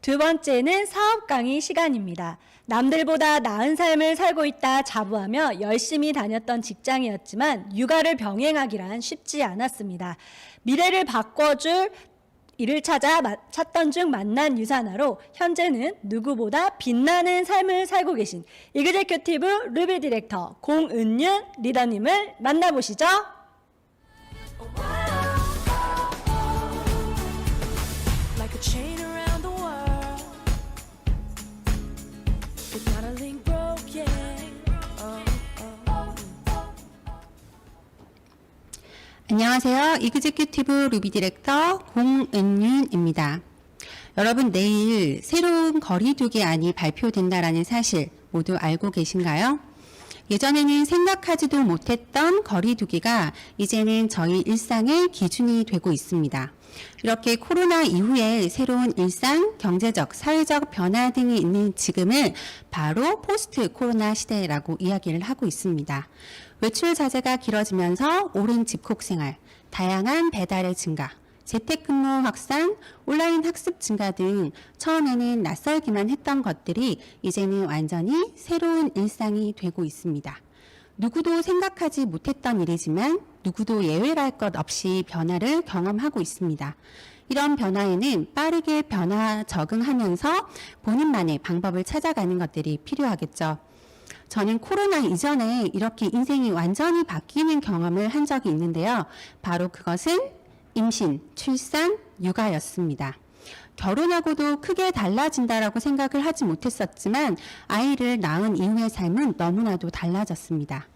두 번째는 사업 강의 시간입니다. 남들보다 나은 삶을 살고 있다 자부하며 열심히 다녔던 직장이었지만 육아를 병행하기란 쉽지 않았습니다. 미래를 바꿔줄 일을 찾던 중 만난 유산화로 현재는 누구보다 빛나는 삶을 살고 계신 이그제큐티브 루비 디렉터 공은윤 리더님을 만나보시죠. Like a chain around the world, with not a link broken. 안녕하세요. 이그제큐티브 루비 디렉터 공은윤입니다. 여러분, 내일 새로운 거리두기 안이 발표된다라는 사실 모두 알고 계신가요? 예전에는 생각하지도 못했던 거리두기가 이제는 저희 일상의 기준이 되고 있습니다. 이렇게 코로나 이후에 새로운 일상, 경제적, 사회적 변화 등이 있는 지금을 바로 포스트 코로나 시대라고 이야기를 하고 있습니다. 외출 자제가 길어지면서 오랜 집콕 생활, 다양한 배달의 증가, 재택근무 확산, 온라인 학습 증가 등 처음에는 낯설기만 했던 것들이 이제는 완전히 새로운 일상이 되고 있습니다. 누구도 생각하지 못했던 일이지만 누구도 예외랄 것 없이 변화를 경험하고 있습니다. 이런 변화에는 빠르게 변화 적응하면서 본인만의 방법을 찾아가는 것들이 필요하겠죠. 저는 코로나 이전에 이렇게 인생이 완전히 바뀌는 경험을 한 적이 있는데요. 바로 그것은 임신, 출산, 육아였습니다. 결혼하고도 크게 달라진다라고 생각을 하지 못했었지만 아이를 낳은 이후의 삶은 너무나도 달라졌습니다.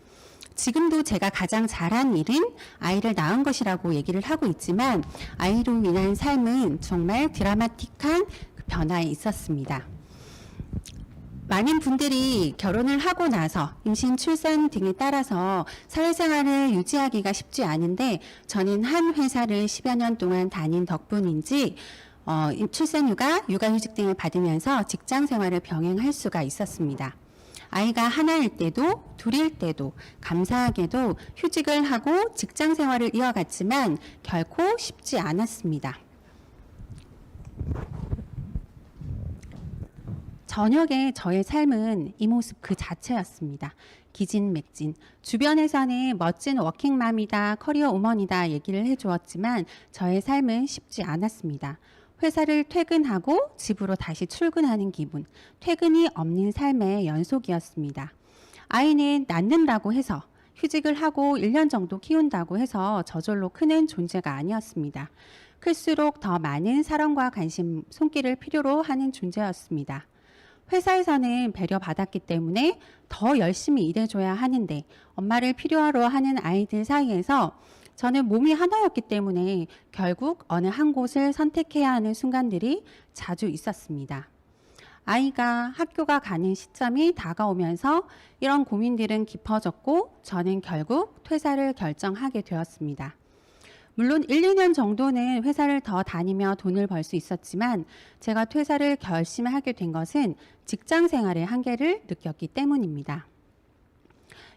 지금도 제가 가장 잘한 일은 아이를 낳은 것이라고 얘기를 하고 있지만 아이로 인한 삶은 정말 드라마틱한 변화에 있었습니다. 많은 분들이 결혼을 하고 나서 임신, 출산 등에 따라서 사회생활을 유지하기가 쉽지 않은데 저는 한 회사를 10여 년 동안 다닌 덕분인지 출산휴가, 육아휴직 등을 받으면서 직장생활을 병행할 수가 있었습니다. 아이가 하나일 때도 둘일 때도 감사하게도 휴직을 하고 직장생활을 이어갔지만 결코 쉽지 않았습니다. 저녁에 저의 삶은 이 모습 그 자체였습니다. 기진맥진. 주변에서는 멋진 워킹맘이다, 커리어 우먼이다 얘기를 해주었지만 저의 삶은 쉽지 않았습니다. 회사를 퇴근하고 집으로 다시 출근하는 기분, 퇴근이 없는 삶의 연속이었습니다. 아이는 낳는다고 해서 휴직을 하고 1년 정도 키운다고 해서 저절로 크는 존재가 아니었습니다. 클수록 더 많은 사랑과 관심, 손길을 필요로 하는 존재였습니다. 회사에서는 배려받았기 때문에 더 열심히 일해줘야 하는데 엄마를 필요로 하는 아이들 사이에서 저는 몸이 하나였기 때문에 결국 어느 한 곳을 선택해야 하는 순간들이 자주 있었습니다. 아이가 학교가 가는 시점이 다가오면서 이런 고민들은 깊어졌고 저는 결국 퇴사를 결정하게 되었습니다. 물론 1, 2년 정도는 회사를 더 다니며 돈을 벌 수 있었지만 제가 퇴사를 결심하게 된 것은 직장 생활의 한계를 느꼈기 때문입니다.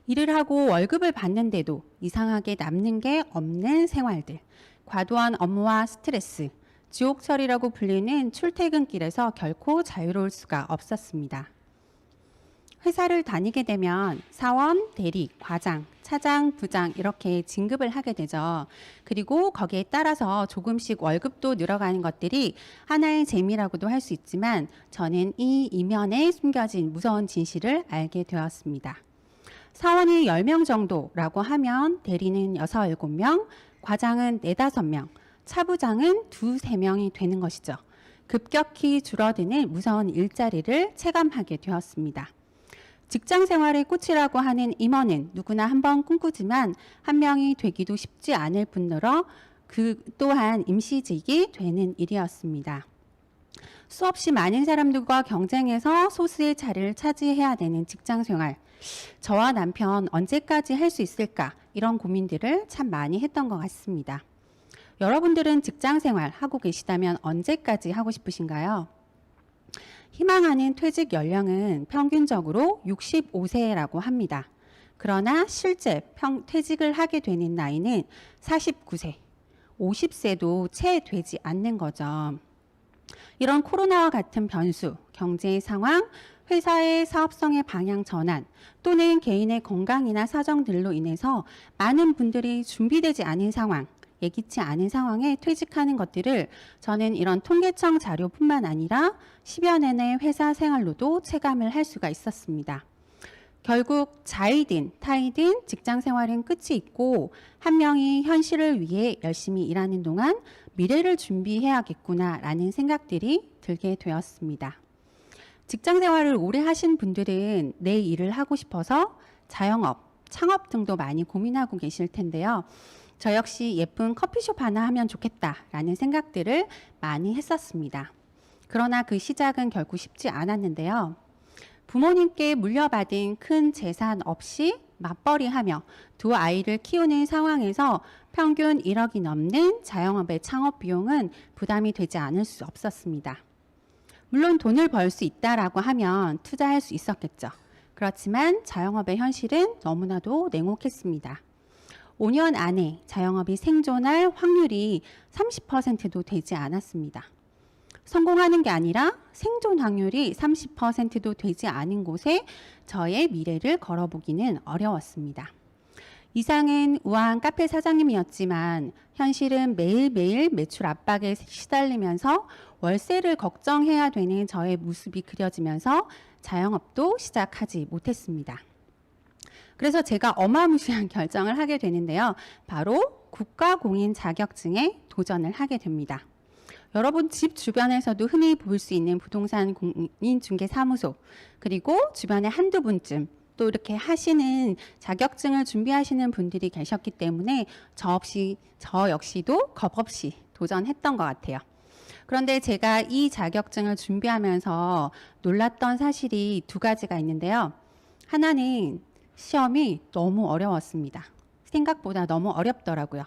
일을 하고 월급을 받는데도 이상하게 남는 게 없는 생활들, 과도한 업무와 스트레스, 지옥철이라고 불리는 출퇴근길에서 결코 자유로울 수가 없었습니다. 회사를 다니게 되면 사원, 대리, 과장, 차장, 부장 이렇게 진급을 하게 되죠. 그리고 거기에 따라서 조금씩 월급도 늘어가는 것들이 하나의 재미라고도 할 수 있지만 저는 이 이면에 숨겨진 무서운 진실을 알게 되었습니다. 사원이 10명 정도라고 하면 대리는 6, 7명, 과장은 4, 5명, 차부장은 2, 3명이 되는 것이죠. 급격히 줄어드는 무서운 일자리를 체감하게 되었습니다. 직장 생활의 꽃이라고 하는 임원은 누구나 한번 꿈꾸지만 한 명이 되기도 쉽지 않을 뿐더러 그 또한 임시직이 되는 일이었습니다. 수없이 많은 사람들과 경쟁해서 소수의 자리를 차지해야 되는 직장 생활. 저와 남편 언제까지 할 수 있을까? 이런 고민들을 참 많이 했던 것 같습니다. 여러분들은 직장 생활 하고 계시다면 언제까지 하고 싶으신가요? 희망하는 퇴직 연령은 평균적으로 65세라고 합니다. 그러나 실제 퇴직을 하게 되는 나이는 49세, 50세도 채 되지 않는 거죠. 이런 코로나와 같은 변수, 경제의 상황, 회사의 사업성의 방향 전환, 또는 개인의 건강이나 사정들로 인해서 많은 분들이 준비되지 않은 상황, 예기치 않은 상황에 퇴직하는 것들을 저는 이런 통계청 자료뿐만 아니라 10여 년의 회사 생활로도 체감을 할 수가 있었습니다. 결국 자이든 타이든 직장 생활은 끝이 있고 한 명이 현실을 위해 열심히 일하는 동안 미래를 준비해야겠구나라는 생각들이 들게 되었습니다. 직장 생활을 오래 하신 분들은 내 일을 하고 싶어서 자영업, 창업 등도 많이 고민하고 계실 텐데요. 저 역시 예쁜 커피숍 하나 하면 좋겠다라는 생각들을 많이 했었습니다. 그러나 그 시작은 결국 쉽지 않았는데요. 부모님께 물려받은 큰 재산 없이 맞벌이하며 두 아이를 키우는 상황에서 평균 1억이 넘는 자영업의 창업 비용은 부담이 되지 않을 수 없었습니다. 물론 돈을 벌 수 있다라고 하면 투자할 수 있었겠죠. 그렇지만 자영업의 현실은 너무나도 냉혹했습니다. 5년 안에 자영업이 생존할 확률이 30%도 되지 않았습니다. 성공하는 게 아니라 생존 확률이 30%도 되지 않은 곳에 저의 미래를 걸어보기는 어려웠습니다. 이상은 우아한 카페 사장님이었지만 현실은 매일매일 매출 압박에 시달리면서 월세를 걱정해야 되는 저의 모습이 그려지면서 자영업도 시작하지 못했습니다. 그래서 제가 어마무시한 결정을 하게 되는데요. 바로 국가공인 자격증에 도전을 하게 됩니다. 여러분 집 주변에서도 흔히 볼 수 있는 부동산 공인중개사무소 그리고 주변에 한두 분쯤 또 이렇게 하시는 자격증을 준비하시는 분들이 계셨기 때문에 저 역시도 겁없이 도전했던 것 같아요. 그런데 제가 이 자격증을 준비하면서 놀랐던 사실이 두 가지가 있는데요. 하나는 시험이 너무 어려웠습니다. 생각보다 너무 어렵더라고요.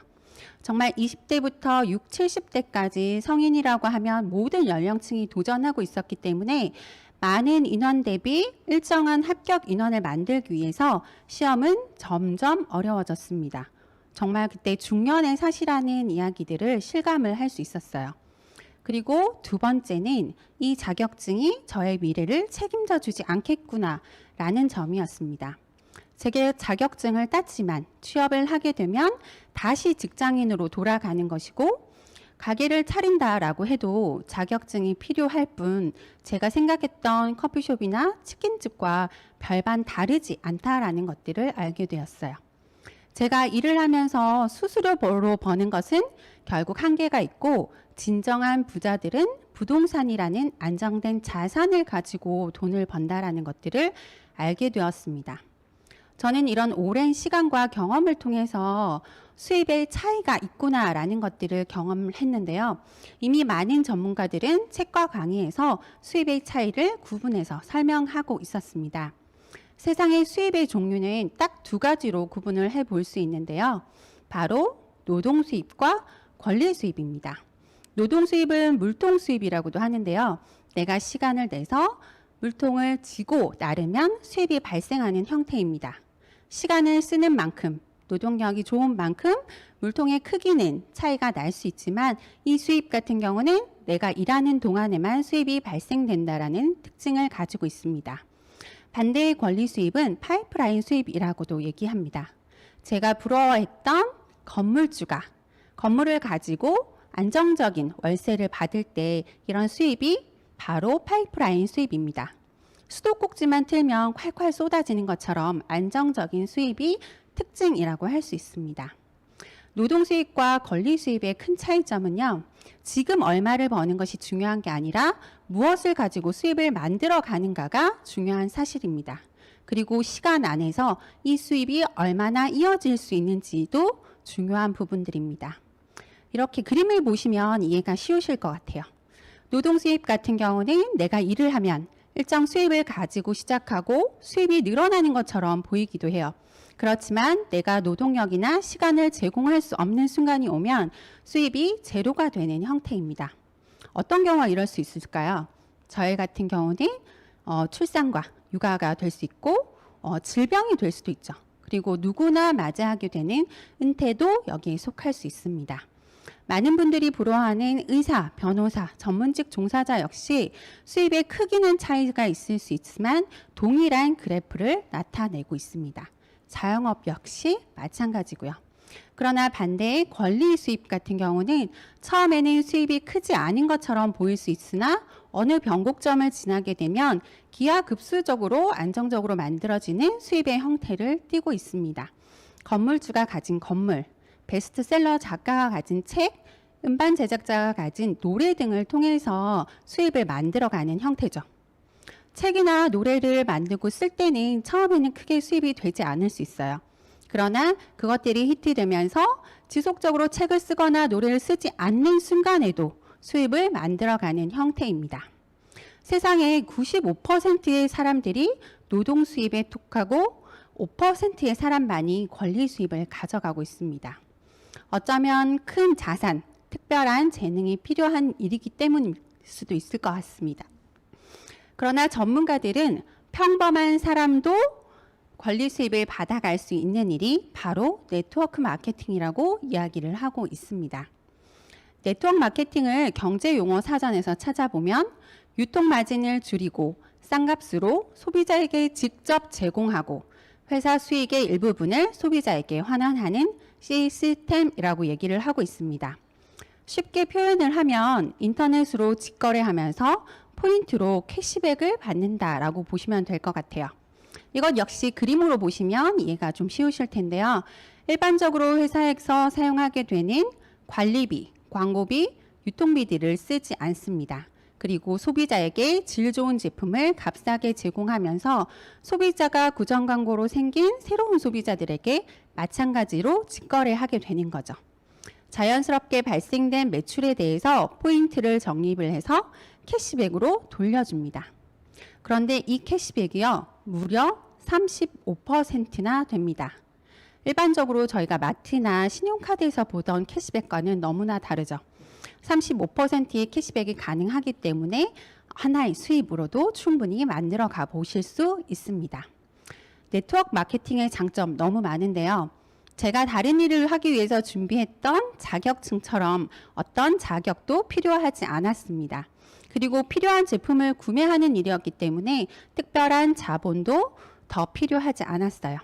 정말 20대부터 60, 70대까지 성인이라고 하면 모든 연령층이 도전하고 있었기 때문에 많은 인원 대비 일정한 합격 인원을 만들기 위해서 시험은 점점 어려워졌습니다. 정말 그때 중년의 사시라는 이야기들을 실감을 할 수 있었어요. 그리고 두 번째는 이 자격증이 저의 미래를 책임져 주지 않겠구나라는 점이었습니다. 제가 자격증을 땄지만 취업을 하게 되면 다시 직장인으로 돌아가는 것이고 가게를 차린다라고 해도 자격증이 필요할 뿐 제가 생각했던 커피숍이나 치킨집과 별반 다르지 않다라는 것들을 알게 되었어요. 제가 일을 하면서 수수료로 버는 것은 결국 한계가 있고 진정한 부자들은 부동산이라는 안정된 자산을 가지고 돈을 번다라는 것들을 알게 되었습니다. 저는 이런 오랜 시간과 경험을 통해서 수입의 차이가 있구나라는 것들을 경험을 했는데요. 이미 많은 전문가들은 책과 강의에서 수입의 차이를 구분해서 설명하고 있었습니다. 세상의 수입의 종류는 딱 두 가지로 구분을 해볼 수 있는데요. 바로 노동 수입과 권리 수입입니다. 노동 수입은 물통 수입이라고도 하는데요. 내가 시간을 내서 물통을 지고 나르면 수입이 발생하는 형태입니다. 시간을 쓰는 만큼, 노동력이 좋은 만큼 물통의 크기는 차이가 날 수 있지만 이 수입 같은 경우는 내가 일하는 동안에만 수입이 발생된다라는 특징을 가지고 있습니다. 반대의 권리 수입은 파이프라인 수입이라고도 얘기합니다. 제가 부러워했던 건물주가 건물을 가지고 안정적인 월세를 받을 때 이런 수입이 바로 파이프라인 수입입니다. 수도꼭지만 틀면 콸콸 쏟아지는 것처럼 안정적인 수입이 특징이라고 할 수 있습니다. 노동 수입과 권리 수입의 큰 차이점은요. 지금 얼마를 버는 것이 중요한 게 아니라 무엇을 가지고 수입을 만들어 가는가가 중요한 사실입니다. 그리고 시간 안에서 이 수입이 얼마나 이어질 수 있는지도 중요한 부분들입니다. 이렇게 그림을 보시면 이해가 쉬우실 것 같아요. 노동 수입 같은 경우는 내가 일을 하면 일정 수입을 가지고 시작하고 수입이 늘어나는 것처럼 보이기도 해요. 그렇지만 내가 노동력이나 시간을 제공할 수 없는 순간이 오면 수입이 제로가 되는 형태입니다. 어떤 경우가 이럴 수 있을까요? 저희 같은 경우는 출산과 육아가 될 수 있고 질병이 될 수도 있죠. 그리고 누구나 맞이하게 되는 은퇴도 여기에 속할 수 있습니다. 많은 분들이 부러워하는 의사, 변호사, 전문직 종사자 역시 수입의 크기는 차이가 있을 수 있지만 동일한 그래프를 나타내고 있습니다. 자영업 역시 마찬가지고요. 그러나 반대의 권리 수입 같은 경우는 처음에는 수입이 크지 않은 것처럼 보일 수 있으나 어느 변곡점을 지나게 되면 기하급수적으로 안정적으로 만들어지는 수입의 형태를 띠고 있습니다. 건물주가 가진 건물, 베스트셀러 작가가 가진 책, 음반 제작자가 가진 노래 등을 통해서 수입을 만들어가는 형태죠. 책이나 노래를 만들고 쓸 때는 처음에는 크게 수입이 되지 않을 수 있어요. 그러나 그것들이 히트되면서 지속적으로 책을 쓰거나 노래를 쓰지 않는 순간에도 수입을 만들어가는 형태입니다. 세상의 95%의 사람들이 노동 수입에 톡하고 5%의 사람만이 권리 수입을 가져가고 있습니다. 어쩌면 큰 자산, 특별한 재능이 필요한 일이기 때문일 수도 있을 것 같습니다. 그러나 전문가들은 평범한 사람도 권리 수입을 받아갈 수 있는 일이 바로 네트워크 마케팅이라고 이야기를 하고 있습니다. 네트워크 마케팅을 경제용어 사전에서 찾아보면 유통 마진을 줄이고 싼 값으로 소비자에게 직접 제공하고 회사 수익의 일부분을 소비자에게 환원하는 시스템이라고 얘기를 하고 있습니다. 쉽게 표현을 하면 인터넷으로 직거래하면서 포인트로 캐시백을 받는다라고 보시면 될 것 같아요. 이것 역시 그림으로 보시면 이해가 좀 쉬우실 텐데요. 일반적으로 회사에서 사용하게 되는 관리비, 광고비, 유통비들을 쓰지 않습니다. 그리고 소비자에게 질 좋은 제품을 값싸게 제공하면서 소비자가 구정 광고로 생긴 새로운 소비자들에게 마찬가지로 직거래하게 되는 거죠. 자연스럽게 발생된 매출에 대해서 포인트를 적립을 해서 캐시백으로 돌려줍니다. 그런데 이 캐시백이요, 무려 35%나 됩니다. 일반적으로 저희가 마트나 신용카드에서 보던 캐시백과는 너무나 다르죠. 35%의 캐시백이 가능하기 때문에 하나의 수입으로도 충분히 만들어 가 보실 수 있습니다. 네트워크 마케팅의 장점 너무 많은데요. 제가 다른 일을 하기 위해서 준비했던 자격증처럼 어떤 자격도 필요하지 않았습니다. 그리고 필요한 제품을 구매하는 일이었기 때문에 특별한 자본도 더 필요하지 않았어요.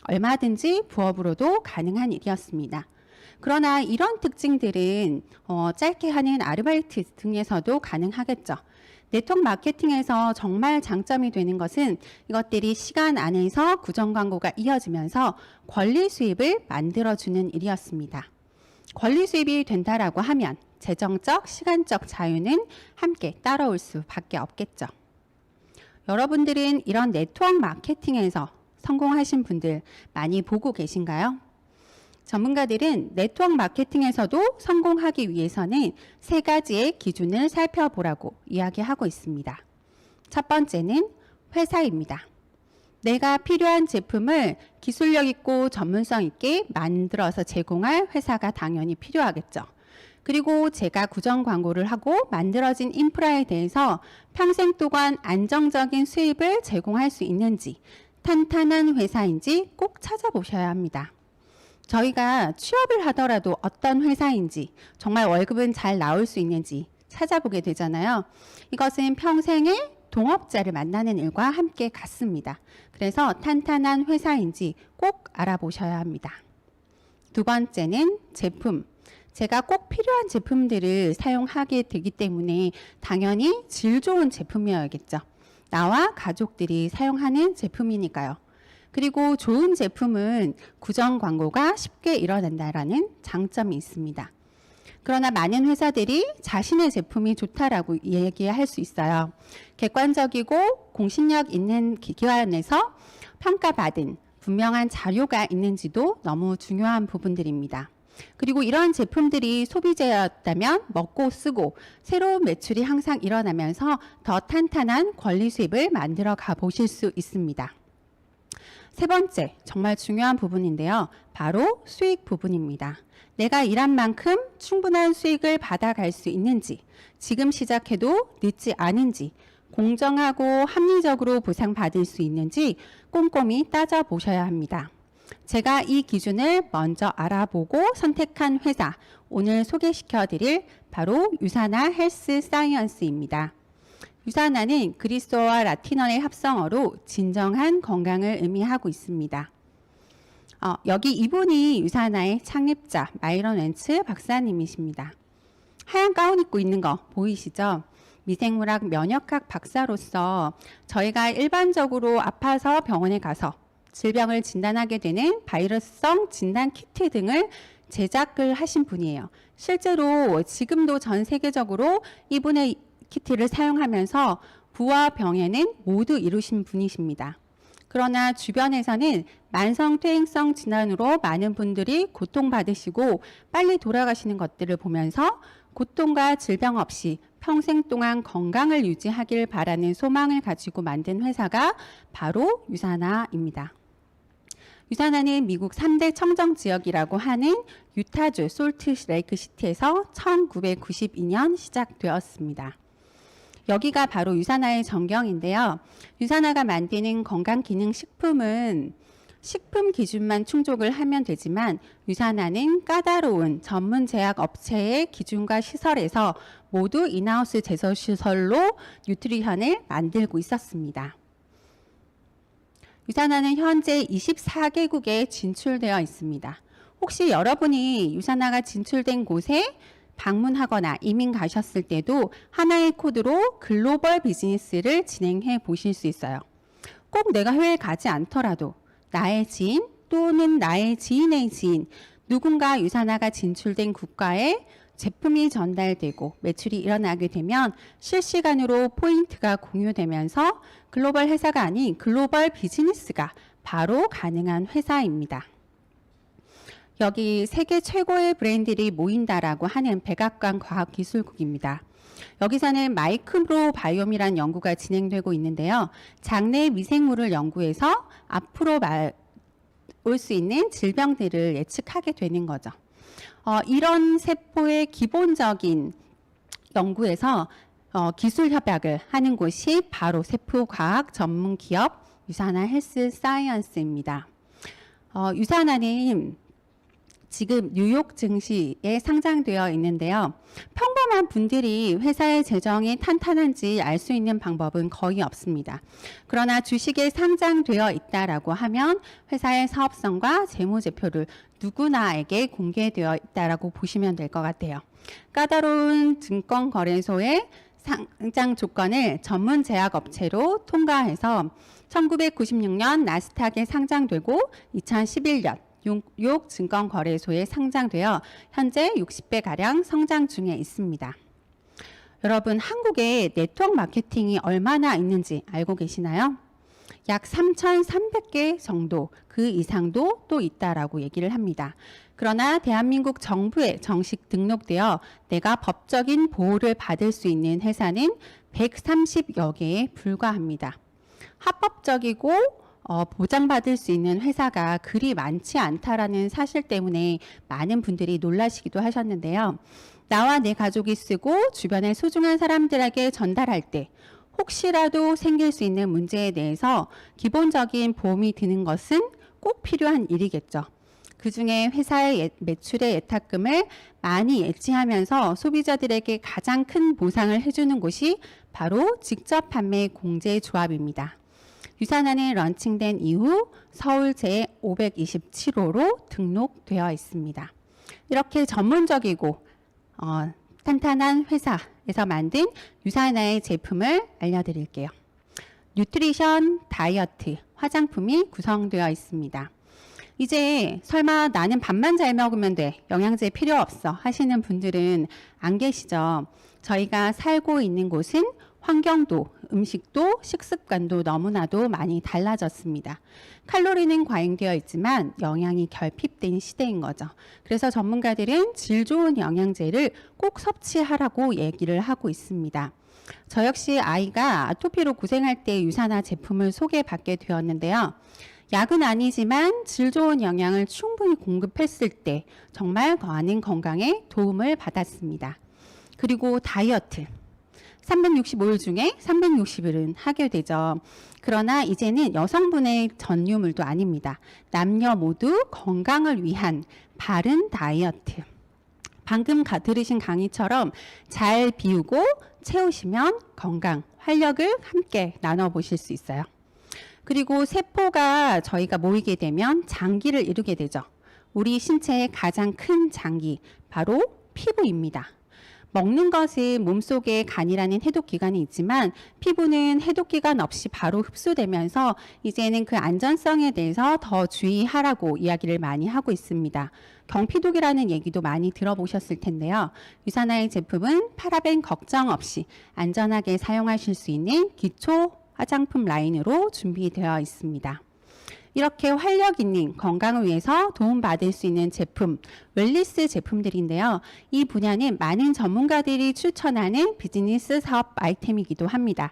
얼마든지 부업으로도 가능한 일이었습니다. 그러나 이런 특징들은 짧게 하는 아르바이트 등에서도 가능하겠죠. 네트워크 마케팅에서 정말 장점이 되는 것은 이것들이 시간 안에서 구정 광고가 이어지면서 권리 수입을 만들어주는 일이었습니다. 권리 수입이 된다라고 하면 재정적, 시간적 자유는 함께 따라올 수밖에 없겠죠. 여러분들은 이런 네트워크 마케팅에서 성공하신 분들 많이 보고 계신가요? 전문가들은 네트워크 마케팅에서도 성공하기 위해서는 3가지의 기준을 살펴보라고 이야기하고 있습니다. 첫 번째는 회사입니다. 내가 필요한 제품을 기술력 있고 전문성 있게 만들어서 제공할 회사가 당연히 필요하겠죠. 그리고 제가 구정 광고를 하고 만들어진 인프라에 대해서 평생 동안 안정적인 수입을 제공할 수 있는지, 탄탄한 회사인지 꼭 찾아보셔야 합니다. 저희가 취업을 하더라도 어떤 회사인지, 정말 월급은 잘 나올 수 있는지 찾아보게 되잖아요. 이것은 평생의 동업자를 만나는 일과 함께 같습니다. 그래서 탄탄한 회사인지 꼭 알아보셔야 합니다. 두 번째는 제품. 제가 꼭 필요한 제품들을 사용하게 되기 때문에 당연히 질 좋은 제품이어야겠죠. 나와 가족들이 사용하는 제품이니까요. 그리고 좋은 제품은 구정 광고가 쉽게 일어난다라는 장점이 있습니다. 그러나 많은 회사들이 자신의 제품이 좋다라고 얘기할 수 있어요. 객관적이고 공신력 있는 기관에서 평가받은 분명한 자료가 있는지도 너무 중요한 부분들입니다. 그리고 이런 제품들이 소비재였다면 먹고 쓰고 새로운 매출이 항상 일어나면서 더 탄탄한 권리 수입을 만들어 가 보실 수 있습니다. 세 번째, 정말 중요한 부분인데요. 바로 수익 부분입니다. 내가 일한 만큼 충분한 수익을 받아갈 수 있는지, 지금 시작해도 늦지 않은지, 공정하고 합리적으로 보상받을 수 있는지 꼼꼼히 따져보셔야 합니다. 제가 이 기준을 먼저 알아보고 선택한 회사, 오늘 소개시켜 드릴 바로 유사나 헬스 사이언스입니다. 유사나는 그리스어와 라틴어의 합성어로 진정한 건강을 의미하고 있습니다. 여기 이분이 유사나의 창립자 마이런 웬츠 박사님이십니다. 하얀 가운 입고 있는 거 보이시죠? 미생물학 면역학 박사로서 저희가 일반적으로 아파서 병원에 가서 질병을 진단하게 되는 바이러스성 진단 키트 등을 제작을 하신 분이에요. 실제로 지금도 전 세계적으로 이분의 키트를 사용하면서 부와 병에는 모두 이루신 분이십니다. 그러나 주변에서는 만성 퇴행성 질환으로 많은 분들이 고통받으시고 빨리 돌아가시는 것들을 보면서 고통과 질병 없이 평생 동안 건강을 유지하길 바라는 소망을 가지고 만든 회사가 바로 유사나입니다. 유사나는 미국 3대 청정 지역이라고 하는 유타주 솔트레이크 시티에서 1992년 시작되었습니다. 여기가 바로 유사나의 전경인데요. 유사나가 만드는 건강기능식품은 식품 기준만 충족을 하면 되지만 유사나는 까다로운 전문 제약 업체의 기준과 시설에서 모두 인하우스 제조시설로 뉴트리션을 만들고 있었습니다. 유사나는 현재 24개국에 진출되어 있습니다. 혹시 여러분이 유사나가 진출된 곳에 방문하거나 이민 가셨을 때도 하나의 코드로 글로벌 비즈니스를 진행해 보실 수 있어요. 꼭 내가 해외에 가지 않더라도 나의 지인 또는 나의 지인의 지인, 누군가 유사나가 진출된 국가에 제품이 전달되고 매출이 일어나게 되면 실시간으로 포인트가 공유되면서 글로벌 회사가 아닌 글로벌 비즈니스가 바로 가능한 회사입니다. 여기 세계 최고의 브랜드들이 모인다라고 하는 백악관 과학기술국입니다. 여기서는 마이크로 바이옴이라는 연구가 진행되고 있는데요. 장내 미생물을 연구해서 앞으로 올 수 있는 질병들을 예측하게 되는 거죠. 이런 세포의 기본적인 연구에서 기술 협약을 하는 곳이 바로 세포과학 전문 기업 유사나 헬스 사이언스입니다. 유사나는 지금 뉴욕 증시에 상장되어 있는데요. 평범한 분들이 회사의 재정이 탄탄한지 알 수 있는 방법은 거의 없습니다. 그러나 주식에 상장되어 있다라고 하면 회사의 사업성과 재무제표를 누구나에게 공개되어 있다라고 보시면 될 것 같아요. 까다로운 증권거래소의 상장 조건을 전문 제약업체로 통과해서 1996년 나스닥에 상장되고 2011년 뉴욕 증권거래소에 상장되어 현재 60배가량 성장 중에 있습니다. 여러분, 한국에 네트워크 마케팅이 얼마나 있는지 알고 계시나요? 약 3,300개 정도, 그 이상도 또 있다라고 얘기를 합니다. 그러나 대한민국 정부에 정식 등록되어 내가 법적인 보호를 받을 수 있는 회사는 130여 개에 불과합니다. 합법적이고 보장받을 수 있는 회사가 그리 많지 않다라는 사실 때문에 많은 분들이 놀라시기도 하셨는데요. 나와 내 가족이 쓰고 주변의 소중한 사람들에게 전달할 때 혹시라도 생길 수 있는 문제에 대해서 기본적인 보험이 드는 것은 꼭 필요한 일이겠죠. 그중에 회사의 매출의 예탁금을 많이 예치하면서 소비자들에게 가장 큰 보상을 해주는 곳이 바로 직접 판매 공제조합입니다. 유사나는 런칭된 이후 서울 제527호로 등록되어 있습니다. 이렇게 전문적이고 탄탄한 회사에서 만든 유사나의 제품을 알려드릴게요. 뉴트리션, 다이어트, 화장품이 구성되어 있습니다. 이제 설마 나는 밥만 잘 먹으면 돼, 영양제 필요 없어 하시는 분들은 안 계시죠? 저희가 살고 있는 곳은 환경도, 음식도, 식습관도 너무나도 많이 달라졌습니다. 칼로리는 과잉되어 있지만 영양이 결핍된 시대인 거죠. 그래서 전문가들은 질 좋은 영양제를 꼭 섭취하라고 얘기를 하고 있습니다. 저 역시 아이가 아토피로 고생할 때 유사나 제품을 소개받게 되었는데요. 약은 아니지만 질 좋은 영양을 충분히 공급했을 때 정말 많은 건강에 도움을 받았습니다. 그리고 다이어트. 365일 중에 360일은 하게 되죠. 그러나 이제는 여성분의 전유물도 아닙니다. 남녀 모두 건강을 위한 바른 다이어트. 방금 들으신 강의처럼 잘 비우고 채우시면 건강, 활력을 함께 나눠보실 수 있어요. 그리고 세포가 저희가 모이게 되면 장기를 이루게 되죠. 우리 신체의 가장 큰 장기, 바로 피부입니다. 먹는 것은 몸속에 간이라는 해독기관이 있지만 피부는 해독기관 없이 바로 흡수되면서 이제는 그 안전성에 대해서 더 주의하라고 이야기를 많이 하고 있습니다. 경피독이라는 얘기도 많이 들어보셨을 텐데요. 유사나의 제품은 파라벤 걱정 없이 안전하게 사용하실 수 있는 기초 화장품 라인으로 준비되어 있습니다. 이렇게 활력 있는 건강을 위해서 도움받을 수 있는 제품, 웰리스 제품들인데요. 이 분야는 많은 전문가들이 추천하는 비즈니스 사업 아이템이기도 합니다.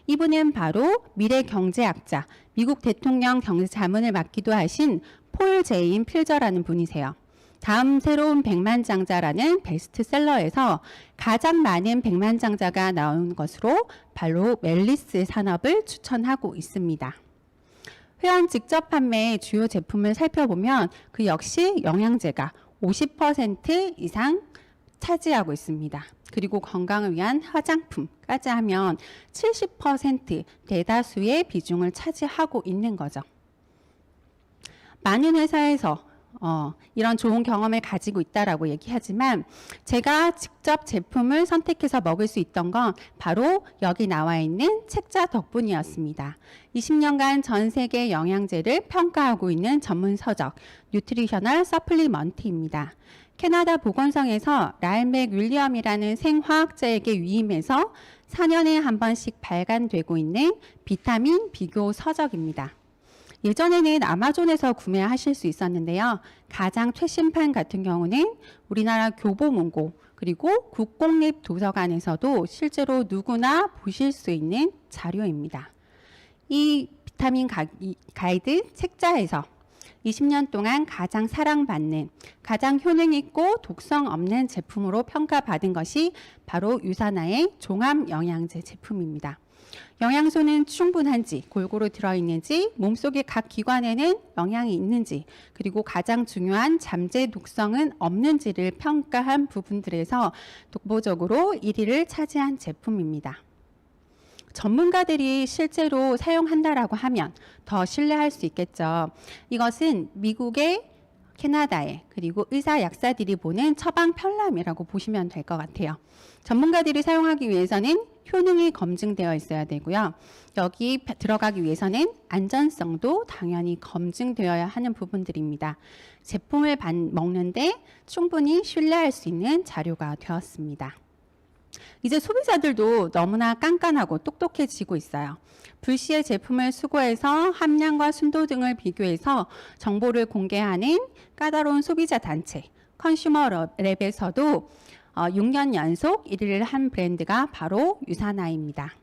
이분은 바로 미래 경제학자, 미국 대통령 경제자문을 맡기도 하신 폴 제인 필저라는 분이세요. 다음 새로운 백만장자라는 베스트셀러에서 가장 많은 백만장자가 나온 것으로 바로 웰리스 산업을 추천하고 있습니다. 회원 직접 판매 주요 제품을 살펴보면 그 역시 영양제가 50% 이상 차지하고 있습니다. 그리고 건강을 위한 화장품까지 하면 70% 대다수의 비중을 차지하고 있는 거죠. 많은 회사에서 이런 좋은 경험을 가지고 있다라고 얘기하지만 제가 직접 제품을 선택해서 먹을 수 있던 건 바로 여기 나와 있는 책자 덕분이었습니다. 20년간 전 세계 영양제를 평가하고 있는 전문 서적 뉴트리셔널 서플리먼트입니다. 캐나다 보건성에서 라일맥 윌리엄이라는 생화학자에게 위임해서 4년에 한 번씩 발간되고 있는 비타민 비교 서적입니다. 예전에는 아마존에서 구매하실 수 있었는데요. 가장 최신판 같은 경우는 우리나라 교보문고 그리고 국공립도서관에서도 실제로 누구나 보실 수 있는 자료입니다. 이 비타민 가이드 책자에서 20년 동안 가장 사랑받는, 가장 효능 있고 독성 없는 제품으로 평가받은 것이 바로 유사나의 종합 영양제 제품입니다. 영양소는 충분한지, 골고루 들어있는지, 몸속의 각 기관에는 영양이 있는지, 그리고 가장 중요한 잠재 독성은 없는지를 평가한 부분들에서 독보적으로 1위를 차지한 제품입니다. 전문가들이 실제로 사용한다라고 하면 더 신뢰할 수 있겠죠. 이것은 미국의, 캐나다의, 그리고 의사 약사들이 보는 처방 편람이라고 보시면 될 것 같아요. 전문가들이 사용하기 위해서는 효능이 검증되어 있어야 되고요. 여기 들어가기 위해서는 안전성도 당연히 검증되어야 하는 부분들입니다. 제품을 먹는데 충분히 신뢰할 수 있는 자료가 되었습니다. 이제 소비자들도 너무나 깐깐하고 똑똑해지고 있어요. 불시의 제품을 수거해서 함량과 순도 등을 비교해서 정보를 공개하는 까다로운 소비자 단체 컨슈머 랩에서도 6년 연속 1위를 한 브랜드가 바로 유사나입니다.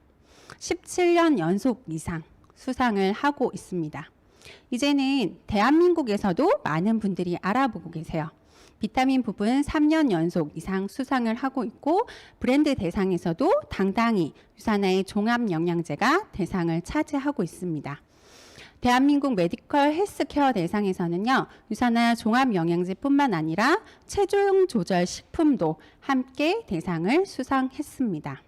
17년 연속 이상 수상을 하고 있습니다. 이제는 대한민국에서도 많은 분들이 알아보고 계세요. 비타민 부분 3년 연속 이상 수상을 하고 있고 브랜드 대상에서도 당당히 유사나의 종합 영양제가 대상을 차지하고 있습니다. 대한민국 메디컬 헬스케어 대상에서는요, 유사나 종합 영양제뿐만 아니라 체중 조절 식품도 함께 대상을 수상했습니다.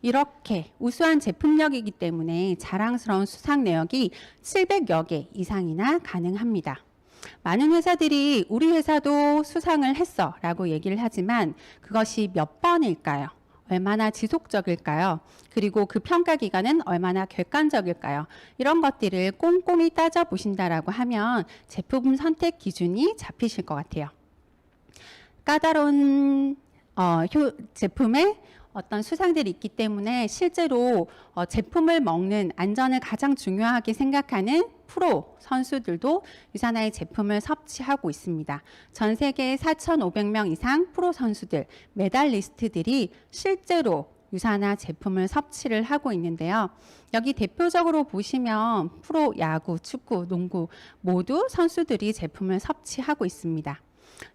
이렇게 우수한 제품력이기 때문에 자랑스러운 수상 내역이 700여 개 이상이나 가능합니다. 많은 회사들이 우리 회사도 수상을 했어 라고 얘기를 하지만 그것이 몇 번일까요? 얼마나 지속적일까요? 그리고 그 평가 기간은 얼마나 객관적일까요? 이런 것들을 꼼꼼히 따져보신다라고 하면 제품 선택 기준이 잡히실 것 같아요. 까다로운 제품에 어떤 수상들이 있기 때문에 실제로 제품을 먹는 안전을 가장 중요하게 생각하는 프로 선수들도 유사나의 제품을 섭취하고 있습니다. 전 세계 4,500명 이상 프로 선수들, 메달리스트들이 실제로 유사나 제품을 섭취를 하고 있는데요. 여기 대표적으로 보시면 프로 야구, 축구, 농구 모두 선수들이 제품을 섭취하고 있습니다.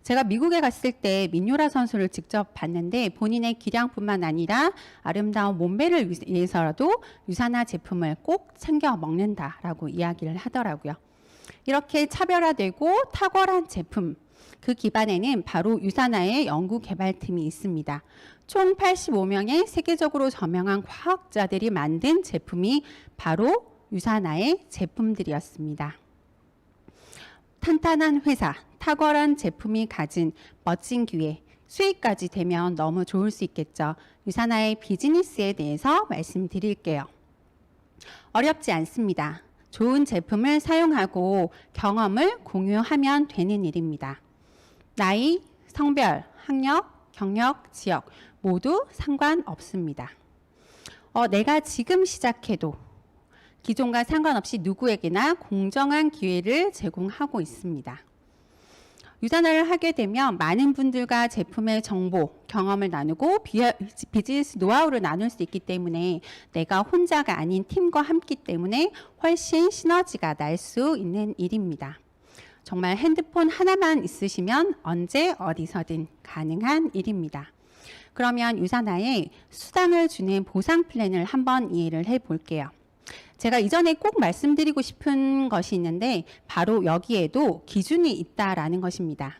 제가 미국에 갔을 때 민유라 선수를 직접 봤는데 본인의 기량뿐만 아니라 아름다운 몸매를 위해서라도 유산화 제품을 꼭 챙겨 먹는다라고 이야기를 하더라고요. 이렇게 차별화되고 탁월한 제품, 그 기반에는 바로 유산화의 연구개발팀이 있습니다. 총 85명의 세계적으로 저명한 과학자들이 만든 제품이 바로 유산화의 제품들이었습니다. 탄탄한 회사, 탁월한 제품이 가진 멋진 기회, 수익까지 되면 너무 좋을 수 있겠죠. 유산화의 비즈니스에 대해서 말씀드릴게요. 어렵지 않습니다. 좋은 제품을 사용하고 경험을 공유하면 되는 일입니다. 나이, 성별, 학력, 경력, 지역 모두 상관없습니다. 내가 지금 시작해도 기존과 상관없이 누구에게나 공정한 기회를 제공하고 있습니다. 유산화를 하게 되면 많은 분들과 제품의 정보, 경험을 나누고 비즈니스 노하우를 나눌 수 있기 때문에 내가 혼자가 아닌 팀과 함께 때문에 훨씬 시너지가 날 수 있는 일입니다. 정말 핸드폰 하나만 있으시면 언제 어디서든 가능한 일입니다. 그러면 유산화에 수당을 주는 보상 플랜을 한번 이해를 해볼게요. 제가 이전에 꼭 말씀드리고 싶은 것이 있는데 바로 여기에도 기준이 있다라는 것입니다.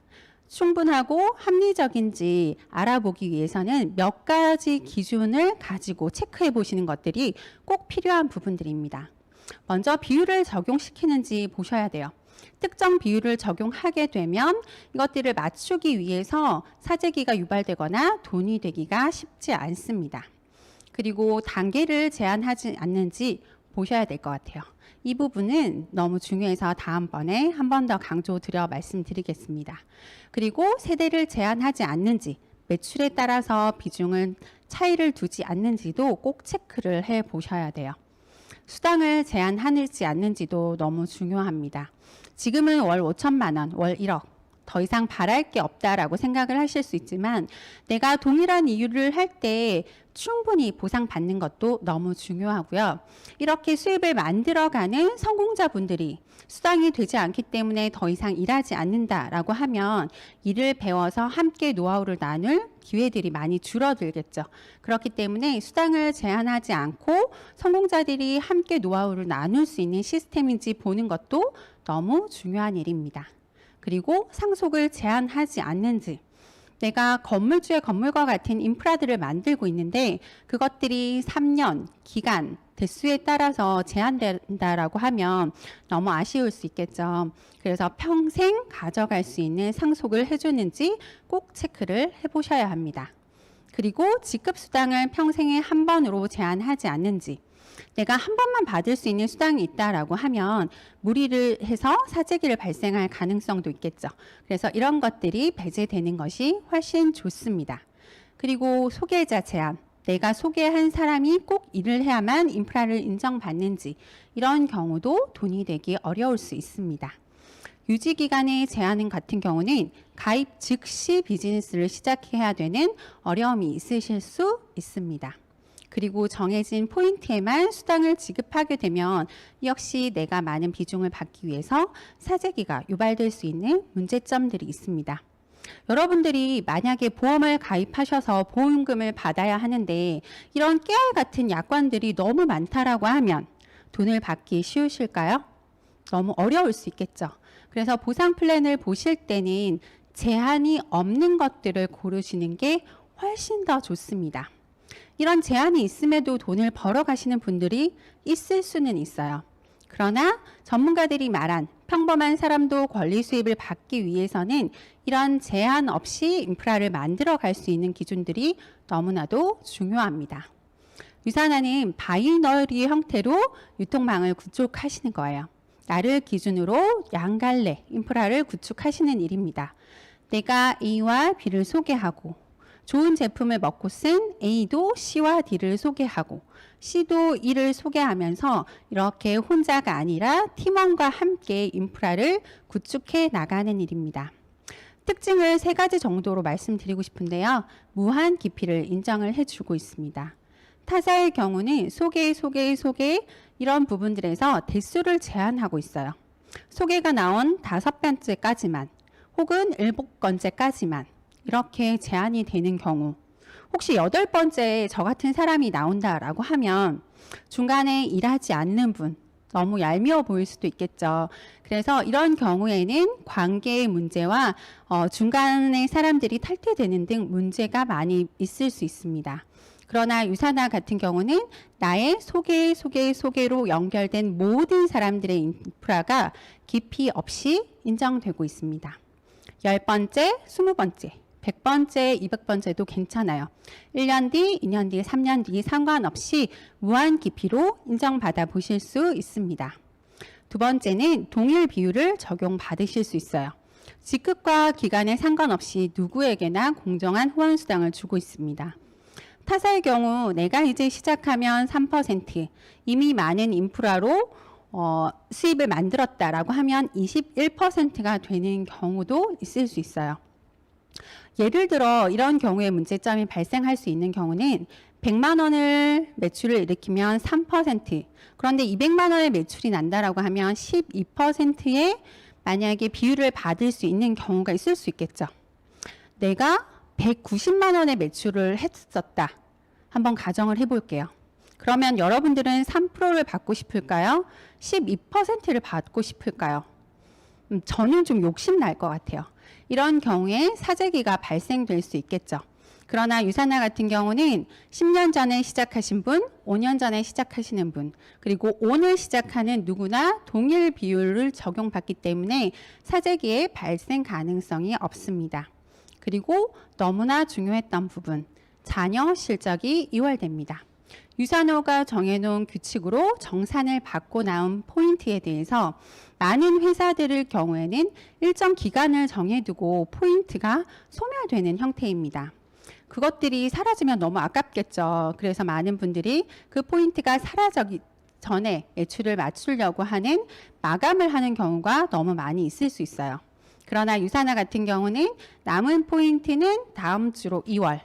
충분하고 합리적인지 알아보기 위해서는 몇 가지 기준을 가지고 체크해 보시는 것들이 꼭 필요한 부분들입니다. 먼저 비율을 적용시키는지 보셔야 돼요. 특정 비율을 적용하게 되면 이것들을 맞추기 위해서 사재기가 유발되거나 돈이 되기가 쉽지 않습니다. 그리고 단계를 제한하지 않는지 보셔야 될 것 같아요. 이 부분은 너무 중요해서 다음번에 한 번 더 강조드려 말씀드리겠습니다. 그리고 세대를 제한하지 않는지, 매출에 따라서 비중은 차이를 두지 않는지도 꼭 체크를 해 보셔야 돼요. 수당을 제한하지 않는지도 너무 중요합니다. 지금은 월 5천만 원, 월 1억, 더 이상 바랄 게 없다라고 생각을 하실 수 있지만 내가 동일한 이유를 할 때 충분히 보상받는 것도 너무 중요하고요. 이렇게 수입을 만들어가는 성공자분들이 수당이 되지 않기 때문에 더 이상 일하지 않는다라고 하면 일을 배워서 함께 노하우를 나눌 기회들이 많이 줄어들겠죠. 그렇기 때문에 수당을 제한하지 않고 성공자들이 함께 노하우를 나눌 수 있는 시스템인지 보는 것도 너무 중요한 일입니다. 그리고 상속을 제한하지 않는지, 내가 건물주의 건물과 같은 인프라들을 만들고 있는데 그것들이 3년, 기간, 대수에 따라서 제한된다라고 하면 너무 아쉬울 수 있겠죠. 그래서 평생 가져갈 수 있는 상속을 해주는지 꼭 체크를 해보셔야 합니다. 그리고 직급수당을 평생에 한 번으로 제한하지 않는지, 내가 한 번만 받을 수 있는 수당이 있다라고 하면 무리를 해서 사재기를 발생할 가능성도 있겠죠. 그래서 이런 것들이 배제되는 것이 훨씬 좋습니다. 그리고 소개자 제한, 내가 소개한 사람이 꼭 일을 해야만 인프라를 인정받는지, 이런 경우도 돈이 되기 어려울 수 있습니다. 유지기간의 제한 같은 경우는 가입 즉시 비즈니스를 시작해야 되는 어려움이 있으실 수 있습니다. 그리고 정해진 포인트에만 수당을 지급하게 되면 역시 내가 많은 비중을 받기 위해서 사재기가 유발될 수 있는 문제점들이 있습니다. 여러분들이 만약에 보험을 가입하셔서 보험금을 받아야 하는데 이런 깨알 같은 약관들이 너무 많다라고 하면 돈을 받기 쉬우실까요? 너무 어려울 수 있겠죠. 그래서 보상 플랜을 보실 때는 제한이 없는 것들을 고르시는 게 훨씬 더 좋습니다. 이런 제한이 있음에도 돈을 벌어 가시는 분들이 있을 수는 있어요. 그러나 전문가들이 말한 평범한 사람도 권리 수입을 받기 위해서는 이런 제한 없이 인프라를 만들어 갈 수 있는 기준들이 너무나도 중요합니다. 유산화는 바이너리 형태로 유통망을 구축하시는 거예요. 나를 기준으로 양갈래 인프라를 구축하시는 일입니다. 내가 A와 B를 소개하고 좋은 제품을 먹고 쓴 A도 C와 D를 소개하고 C도 E를 소개하면서 이렇게 혼자가 아니라 팀원과 함께 인프라를 구축해 나가는 일입니다. 특징을 3가지 정도로 말씀드리고 싶은데요. 무한 깊이를 인정을 해주고 있습니다. 타사의 경우는 소개 이런 부분들에서 대수를 제한하고 있어요. 소개가 나온 5번째까지만, 혹은 7번째까지만 이렇게 제한이 되는 경우, 혹시 8번째 저 같은 사람이 나온다라고 하면 중간에 일하지 않는 분, 너무 얄미워 보일 수도 있겠죠. 그래서 이런 경우에는 관계의 문제와 중간에 사람들이 탈퇴되는 등 문제가 많이 있을 수 있습니다. 그러나 유산화 같은 경우는 나의 소개로 연결된 모든 사람들의 인프라가 기피 없이 인정되고 있습니다. 10번째, 20번째, 100번째, 200번째도 괜찮아요. 1년 뒤, 2년 뒤, 3년 뒤 상관없이 무한 기피로 인정받아 보실 수 있습니다. 두 번째는 동일 비율을 적용받으실 수 있어요. 직급과 기간에 상관없이 누구에게나 공정한 후원수당을 주고 있습니다. 타사의 경우 내가 이제 시작하면 3%, 이미 많은 인프라로 수입을 만들었다라고 하면 21%가 되는 경우도 있을 수 있어요. 예를 들어 이런 경우에 문제점이 발생할 수 있는 경우는 100만 원을 매출을 일으키면 3%, 그런데 200만 원의 매출이 난다라고 하면 12%의 만약에 비율을 받을 수 있는 경우가 있을 수 있겠죠. 내가 190만 원의 매출을 했었다. 한번 가정을 해볼게요. 그러면 여러분들은 3%를 받고 싶을까요? 12%를 받고 싶을까요? 저는 좀 욕심 날 것 같아요. 이런 경우에 사재기가 발생될 수 있겠죠. 그러나 유산화 같은 경우는 10년 전에 시작하신 분, 5년 전에 시작하시는 분, 그리고 오늘 시작하는 누구나 동일 비율을 적용받기 때문에 사재기의 발생 가능성이 없습니다. 그리고 너무나 중요했던 부분, 자녀 실적이 이월됩니다. 유산호가 정해놓은 규칙으로 정산을 받고 나온 포인트에 대해서 많은 회사들의 경우에는 일정 기간을 정해두고 포인트가 소멸되는 형태입니다. 그것들이 사라지면 너무 아깝겠죠. 그래서 많은 분들이 그 포인트가 사라지기 전에 매출을 맞추려고 하는 마감을 하는 경우가 너무 많이 있을 수 있어요. 그러나 유산화 같은 경우는 남은 포인트는 다음 주로 2월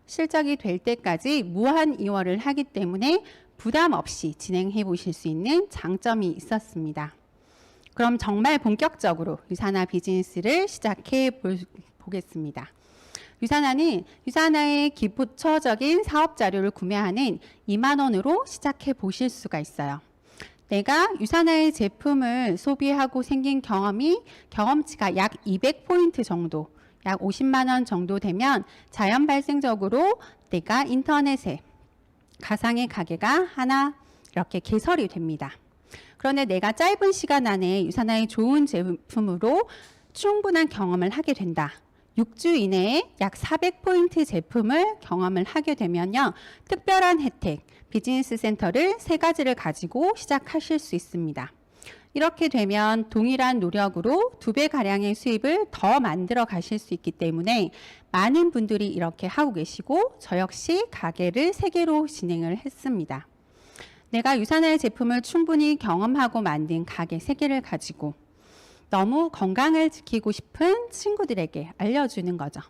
실적이 될 때까지 무한 2월을 하기 때문에 부담 없이 진행해 보실 수 있는 장점이 있었습니다. 그럼 정말 본격적으로 유산화 비즈니스를 시작해 보겠습니다. 유산화는 유산화의 기초적인 사업 자료를 구매하는 2만 원으로 시작해 보실 수가 있어요. 내가 유산화의 제품을 소비하고 생긴 경험치가 약 200포인트 정도, 약 50만 원 정도 되면 자연 발생적으로 내가 인터넷에 가상의 가게가 하나 이렇게 개설이 됩니다. 그런데 내가 짧은 시간 안에 유산화의 좋은 제품으로 충분한 경험을 하게 된다. 6주 이내에 약 400포인트 제품을 경험을 하게 되면요. 특별한 혜택, 비즈니스 센터를 3가지를 가지고 시작하실 수 있습니다. 이렇게 되면 동일한 노력으로 2배가량의 수입을 더 만들어 가실 수 있기 때문에 많은 분들이 이렇게 하고 계시고 저 역시 가게를 3개로 진행을 했습니다. 내가 유산화의 제품을 충분히 경험하고 만든 가게 3개를 가지고 너무 건강을 지키고 싶은 친구들에게 알려주는 거죠.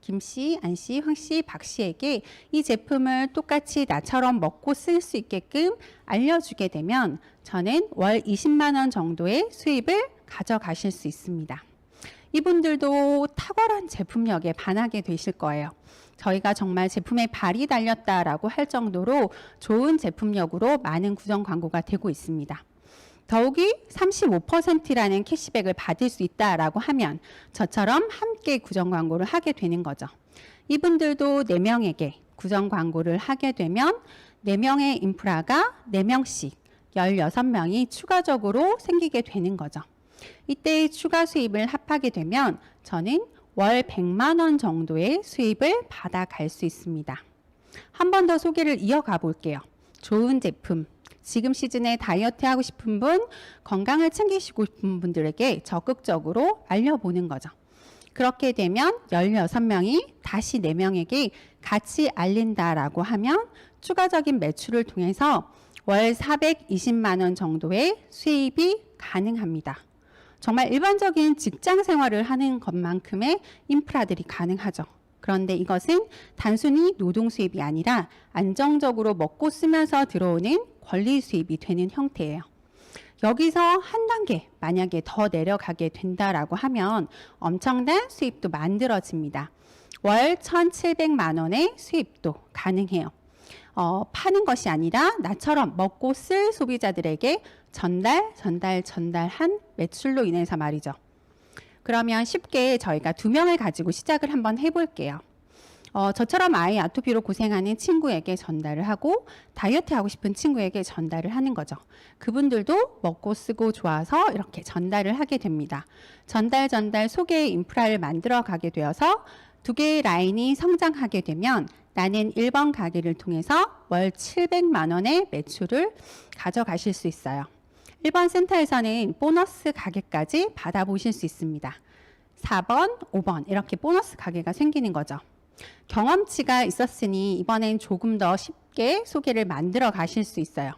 김씨, 안씨, 황씨, 박씨에게 이 제품을 똑같이 나처럼 먹고 쓸 수 있게끔 알려주게 되면 저는 월 20만 원 정도의 수입을 가져가실 수 있습니다. 이분들도 탁월한 제품력에 반하게 되실 거예요. 저희가 정말 제품에 발이 달렸다라고 할 정도로 좋은 제품력으로 많은 구정 광고가 되고 있습니다. 더욱이 35%라는 캐시백을 받을 수 있다라고 하면 저처럼 함께 구정 광고를 하게 되는 거죠. 이분들도 4명에게 구정 광고를 하게 되면 4명의 인프라가 4명씩 16명이 추가적으로 생기게 되는 거죠. 이때의 추가 수입을 합하게 되면 저는 월 100만 원 정도의 수입을 받아갈 수 있습니다. 한 번 더 소개를 이어가 볼게요. 좋은 제품, 지금 시즌에 다이어트 하고 싶은 분, 건강을 챙기시고 싶은 분들에게 적극적으로 알려보는 거죠. 그렇게 되면 16명이 다시 4명에게 같이 알린다라고 하면 추가적인 매출을 통해서 월 420만 원 정도의 수입이 가능합니다. 정말 일반적인 직장 생활을 하는 것만큼의 인프라들이 가능하죠. 그런데 이것은 단순히 노동 수입이 아니라 안정적으로 먹고 쓰면서 들어오는 권리 수입이 되는 형태예요. 여기서 한 단계 만약에 더 내려가게 된다라고 하면 엄청난 수입도 만들어집니다. 월 1,700만 원의 수입도 가능해요. 파는 것이 아니라 나처럼 먹고 쓸 소비자들에게 전달한 매출로 인해서 말이죠. 그러면 쉽게 저희가 2명을 가지고 시작을 한번 해볼게요. 저처럼 아이 아토피로 고생하는 친구에게 전달을 하고 다이어트 하고 싶은 친구에게 전달을 하는 거죠. 그분들도 먹고 쓰고 좋아서 이렇게 전달을 하게 됩니다. 전달 소개 인프라를 만들어 가게 되어서 2개의 라인이 성장하게 되면 나는 1번 가게를 통해서 월 700만 원의 매출을 가져가실 수 있어요. 1번 센터에서는 보너스 가게까지 받아보실 수 있습니다. 4번, 5번 이렇게 보너스 가게가 생기는 거죠. 경험치가 있었으니 이번엔 조금 더 쉽게 소개를 만들어 가실 수 있어요.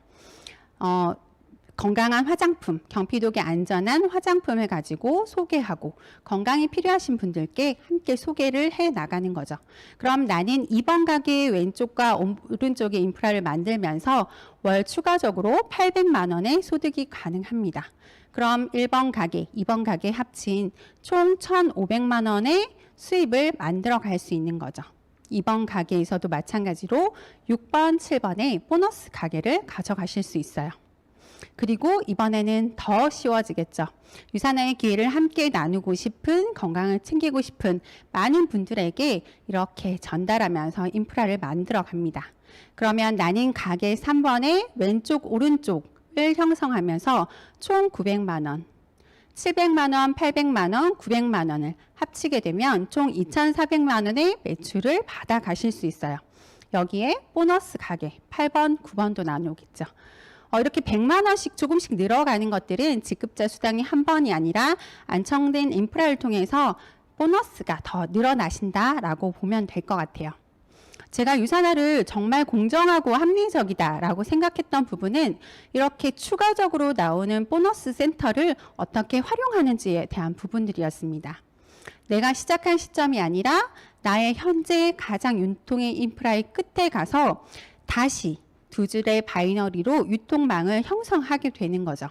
건강한 화장품, 경피독에 안전한 화장품을 가지고 소개하고 건강이 필요하신 분들께 함께 소개를 해 나가는 거죠. 그럼 나는 2번 가게 왼쪽과 오른쪽의 인프라를 만들면서 월 추가적으로 800만 원의 소득이 가능합니다. 그럼 1번 가게, 2번 가게 합친 총 1,500만 원의 수입을 만들어 갈 수 있는 거죠. 2번 가게에서도 마찬가지로 6번, 7번의 보너스 가게를 가져가실 수 있어요. 그리고 이번에는 더 쉬워지겠죠. 유산화의 기회를 함께 나누고 싶은, 건강을 챙기고 싶은 많은 분들에게 이렇게 전달하면서 인프라를 만들어 갑니다. 그러면 나는 가게 3번의 왼쪽, 오른쪽을 형성하면서 총 900만 원, 700만 원, 800만 원, 900만 원을 합치게 되면 총 2,400만 원의 매출을 받아 가실 수 있어요. 여기에 보너스 가게 8번, 9번도 나누겠죠. 이렇게 100만 원씩 조금씩 늘어가는 것들은 지급자 수당이 한 번이 아니라 안정된 인프라를 통해서 보너스가 더 늘어나신다라고 보면 될 것 같아요. 제가 유산화를 정말 공정하고 합리적이다라고 생각했던 부분은 이렇게 추가적으로 나오는 보너스 센터를 어떻게 활용하는지에 대한 부분들이었습니다. 내가 시작한 시점이 아니라 나의 현재 가장 윤통의 인프라의 끝에 가서 다시 2줄의 바이너리로 유통망을 형성하게 되는 거죠.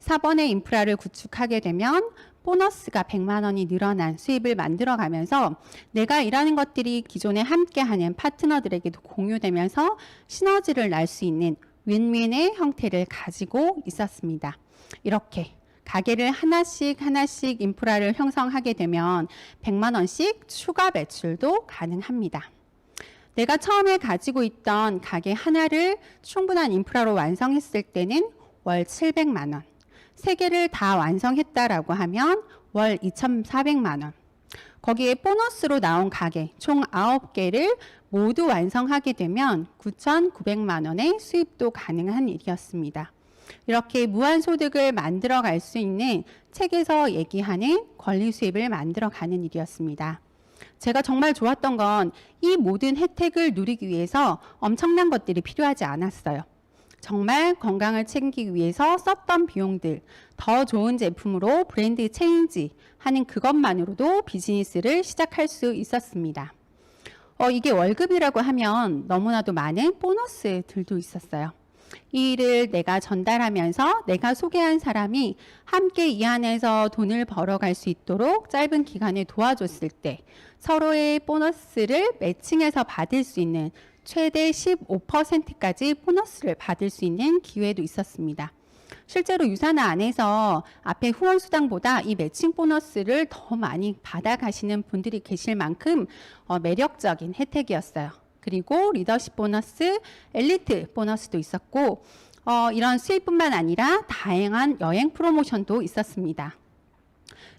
4번의 인프라를 구축하게 되면 보너스가 100만 원이 늘어난 수입을 만들어가면서 내가 일하는 것들이 기존에 함께하는 파트너들에게도 공유되면서 시너지를 낼 수 있는 윈윈의 형태를 가지고 있었습니다. 이렇게 가게를 하나씩 인프라를 형성하게 되면 100만 원씩 추가 매출도 가능합니다. 내가 처음에 가지고 있던 가게 하나를 충분한 인프라로 완성했을 때는 월 700만 원, 3개를 다 완성했다라고 하면 월 2,400만 원, 거기에 보너스로 나온 가게 총 9개를 모두 완성하게 되면 9,900만 원의 수입도 가능한 일이었습니다. 이렇게 무한소득을 만들어 갈 수 있는 책에서 얘기하는 권리 수입을 만들어 가는 일이었습니다. 제가 정말 좋았던 건 이 모든 혜택을 누리기 위해서 엄청난 것들이 필요하지 않았어요. 정말 건강을 챙기기 위해서 썼던 비용들, 더 좋은 제품으로 브랜드 체인지 하는 그것만으로도 비즈니스를 시작할 수 있었습니다. 이게 월급이라고 하면 너무나도 많은 보너스들도 있었어요. 이 일을 내가 전달하면서 내가 소개한 사람이 함께 이 안에서 돈을 벌어갈 수 있도록 짧은 기간에 도와줬을 때 서로의 보너스를 매칭해서 받을 수 있는 최대 15%까지 보너스를 받을 수 있는 기회도 있었습니다. 실제로 유산화 안에서 앞에 후원수당보다 이 매칭 보너스를 더 많이 받아가시는 분들이 계실 만큼 매력적인 혜택이었어요. 그리고 리더십 보너스, 엘리트 보너스도 있었고 이런 수입뿐만 아니라 다양한 여행 프로모션도 있었습니다.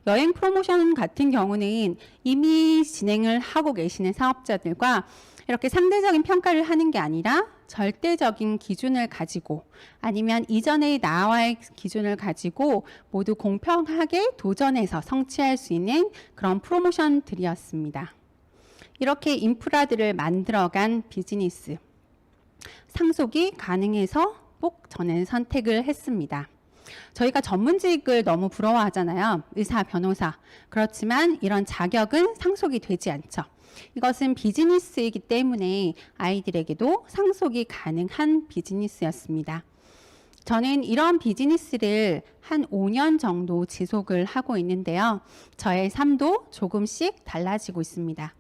여행 프로모션 같은 경우는 이미 진행을 하고 계시는 사업자들과 이렇게 상대적인 평가를 하는 게 아니라 절대적인 기준을 가지고 아니면 이전의 나와의 기준을 가지고 모두 공평하게 도전해서 성취할 수 있는 그런 프로모션들이었습니다. 이렇게 인프라들을 만들어간 비즈니스, 상속이 가능해서 꼭 저는 선택을 했습니다. 저희가 전문직을 너무 부러워하잖아요. 의사, 변호사. 그렇지만 이런 자격은 상속이 되지 않죠. 이것은 비즈니스이기 때문에 아이들에게도 상속이 가능한 비즈니스였습니다. 저는 이런 비즈니스를 한 5년 정도 지속을 하고 있는데요. 저의 삶도 조금씩 달라지고 있습니다.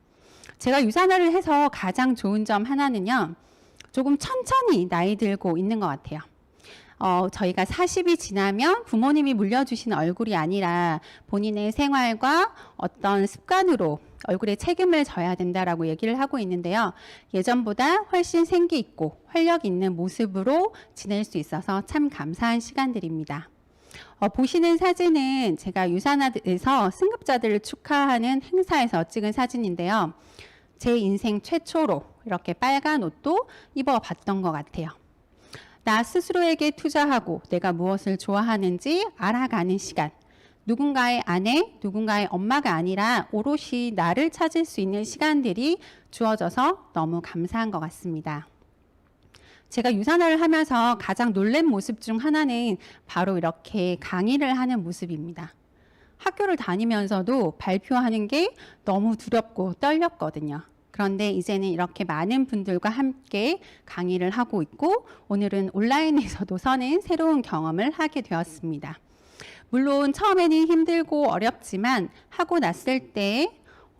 제가 유산화를 해서 가장 좋은 점 하나는요. 조금 천천히 나이 들고 있는 것 같아요. 저희가 40이 지나면 부모님이 물려주신 얼굴이 아니라 본인의 생활과 어떤 습관으로 얼굴에 책임을 져야 된다라고 얘기를 하고 있는데요. 예전보다 훨씬 생기 있고 활력 있는 모습으로 지낼 수 있어서 참 감사한 시간들입니다. 보시는 사진은 제가 유산화에서 승급자들을 축하하는 행사에서 찍은 사진인데요. 제 인생 최초로 이렇게 빨간 옷도 입어봤던 것 같아요. 나 스스로에게 투자하고 내가 무엇을 좋아하는지 알아가는 시간. 누군가의 아내, 누군가의 엄마가 아니라 오롯이 나를 찾을 수 있는 시간들이 주어져서 너무 감사한 것 같습니다. 제가 유산화를 하면서 가장 놀란 모습 중 하나는 바로 이렇게 강의를 하는 모습입니다. 학교를 다니면서도 발표하는 게 너무 두렵고 떨렸거든요. 그런데 이제는 이렇게 많은 분들과 함께 강의를 하고 있고 오늘은 온라인에서도 서는 새로운 경험을 하게 되었습니다. 물론 처음에는 힘들고 어렵지만 하고 났을 때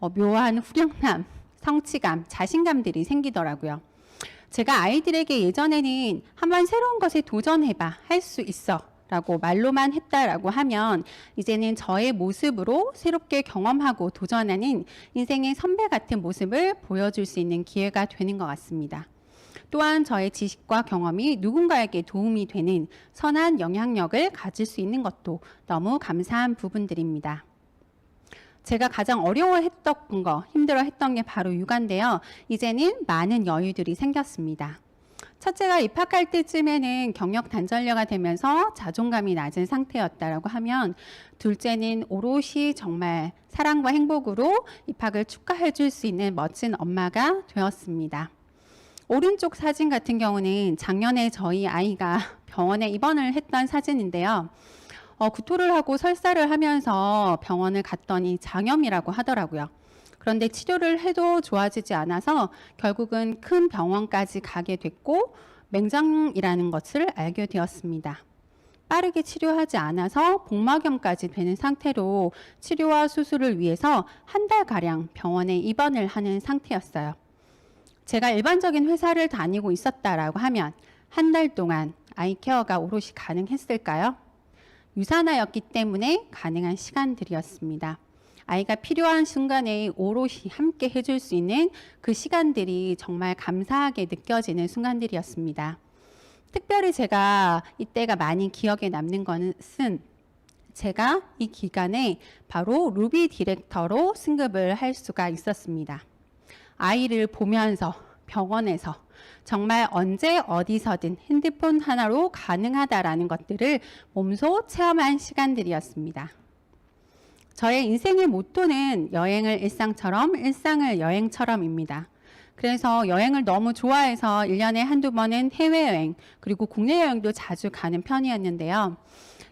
묘한 후련함, 성취감, 자신감들이 생기더라고요. 제가 아이들에게 예전에는 한번 새로운 것에 도전해봐, 할 수 있어 라고 말로만 했다라고 하면 이제는 저의 모습으로 새롭게 경험하고 도전하는 인생의 선배 같은 모습을 보여줄 수 있는 기회가 되는 것 같습니다. 또한 저의 지식과 경험이 누군가에게 도움이 되는 선한 영향력을 가질 수 있는 것도 너무 감사한 부분들입니다. 제가 가장 어려워했던 거, 힘들어했던 게 바로 육아인데요. 이제는 많은 여유들이 생겼습니다. 첫째가 입학할 때쯤에는 경력 단절녀가 되면서 자존감이 낮은 상태였다라고 하면 둘째는 오롯이 정말 사랑과 행복으로 입학을 축하해 줄 수 있는 멋진 엄마가 되었습니다. 오른쪽 사진 같은 경우는 작년에 저희 아이가 병원에 입원을 했던 사진인데요. 구토를 하고 설사를 하면서 병원을 갔더니 장염이라고 하더라고요. 그런데 치료를 해도 좋아지지 않아서 결국은 큰 병원까지 가게 됐고 맹장이라는 것을 알게 되었습니다. 빠르게 치료하지 않아서 복막염까지 되는 상태로 치료와 수술을 위해서 한 달가량 병원에 입원을 하는 상태였어요. 제가 일반적인 회사를 다니고 있었다라고 하면 한 달 동안 아이 케어가 오롯이 가능했을까요? 유산화였기 때문에 가능한 시간들이었습니다. 아이가 필요한 순간에 오롯이 함께 해줄 수 있는 그 시간들이 정말 감사하게 느껴지는 순간들이었습니다. 특별히 제가 이때가 많이 기억에 남는 것은 제가 이 기간에 바로 루비 디렉터로 승급을 할 수가 있었습니다. 아이를 보면서 병원에서 정말 언제 어디서든 핸드폰 하나로 가능하다라는 것들을 몸소 체험한 시간들이었습니다. 저의 인생의 모토는 여행을 일상처럼, 일상을 여행처럼입니다. 그래서 여행을 너무 좋아해서 1년에 한두 번은 해외여행, 그리고 국내 여행도 자주 가는 편이었는데요.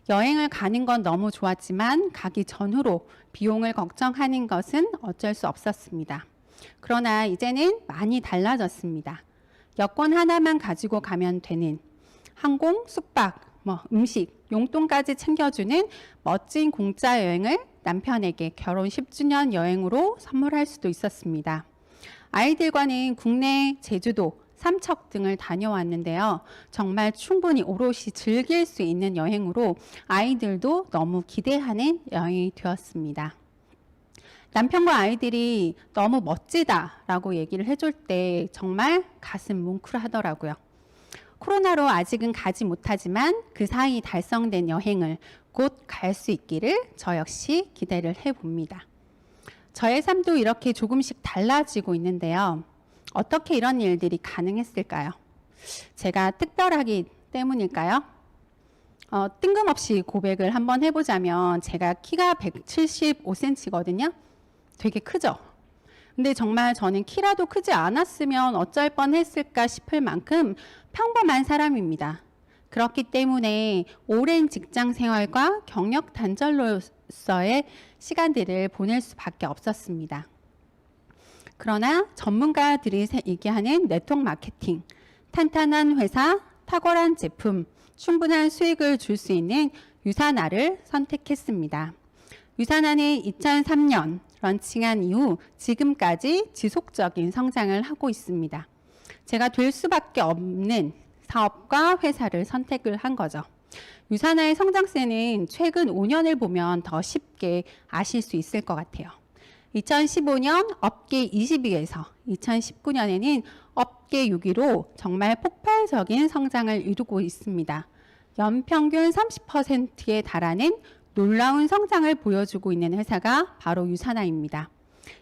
여행을 가는 건 너무 좋았지만 가기 전후로 비용을 걱정하는 것은 어쩔 수 없었습니다. 그러나 이제는 많이 달라졌습니다. 여권 하나만 가지고 가면 되는 항공, 숙박, 음식, 용돈까지 챙겨주는 멋진 공짜 여행을 남편에게 결혼 10주년 여행으로 선물할 수도 있었습니다. 아이들과는 국내 제주도, 삼척 등을 다녀왔는데요. 정말 충분히 오롯이 즐길 수 있는 여행으로 아이들도 너무 기대하는 여행이 되었습니다. 남편과 아이들이 너무 멋지다라고 얘기를 해줄 때 정말 가슴 뭉클하더라고요. 코로나로 아직은 가지 못하지만 그 사이 달성된 여행을 곧 갈 수 있기를 저 역시 기대를 해봅니다. 저의 삶도 이렇게 조금씩 달라지고 있는데요. 어떻게 이런 일들이 가능했을까요? 제가 특별하기 때문일까요? 뜬금없이 고백을 한번 해보자면 제가 키가 175cm거든요. 되게 크죠? 근데 정말 저는 키라도 크지 않았으면 어쩔 뻔했을까 싶을 만큼 평범한 사람입니다. 그렇기 때문에 오랜 직장 생활과 경력 단절로서의 시간들을 보낼 수밖에 없었습니다. 그러나 전문가들이 얘기하는 네트워크 마케팅, 탄탄한 회사, 탁월한 제품, 충분한 수익을 줄 수 있는 유산화를 선택했습니다. 유산화는 2003년 런칭한 이후 지금까지 지속적인 성장을 하고 있습니다. 제가 될 수밖에 없는 사업과 회사를 선택을 한 거죠. 유산화의 성장세는 최근 5년을 보면 더 쉽게 아실 수 있을 것 같아요. 2015년 업계 20위에서 2019년에는 업계 6위로 정말 폭발적인 성장을 이루고 있습니다. 연평균 30%에 달하는 놀라운 성장을 보여주고 있는 회사가 바로 유산화입니다.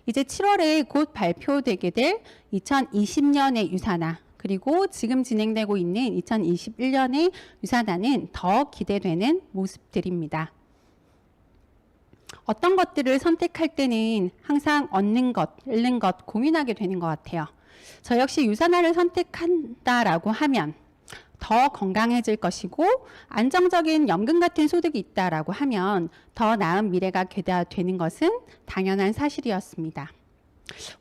이제 7월에 곧 발표되게 될 2020년의 유산화, 그리고 지금 진행되고 있는 2021년의 유산화는 더 기대되는 모습들입니다. 어떤 것들을 선택할 때는 항상 얻는 것, 잃는 것 고민하게 되는 것 같아요. 저 역시 유산화를 선택한다라고 하면 더 건강해질 것이고 안정적인 연금 같은 소득이 있다라고 하면 더 나은 미래가 되는 것은 당연한 사실이었습니다.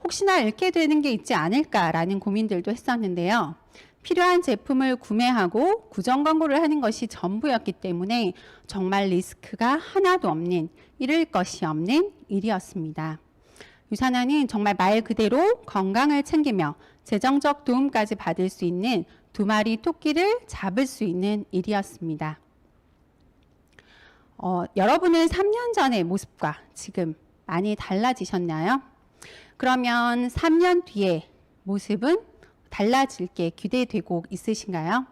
혹시나 잃게 되는 게 있지 않을까라는 고민들도 했었는데요. 필요한 제품을 구매하고 구정 광고를 하는 것이 전부였기 때문에 정말 리스크가 하나도 없는, 잃을 것이 없는 일이었습니다. 유산화는 정말 말 그대로 건강을 챙기며 재정적 도움까지 받을 수 있는 2마리 토끼를 잡을 수 있는 일이었습니다. 여러분은 3년 전의 모습과 지금 많이 달라지셨나요? 그러면 3년 뒤의 모습은 달라질 게 기대되고 있으신가요?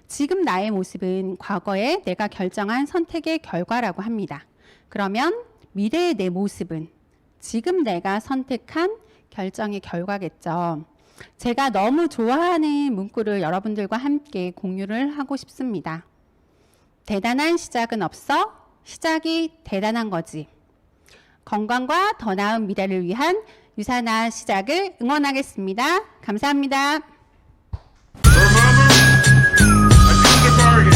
지금 나의 모습은 과거에 내가 결정한 선택의 결과라고 합니다. 그러면 미래의 내 모습은 지금 내가 선택한 결정의 결과겠죠. 제가 너무 좋아하는 문구를 여러분들과 함께 공유를 하고 싶습니다. 대단한 시작은 없어, 시작이 대단한 거지. 건강과 더 나은 미래를 위한 유산화 시작을 응원하겠습니다. 감사합니다. Remember, I took the target.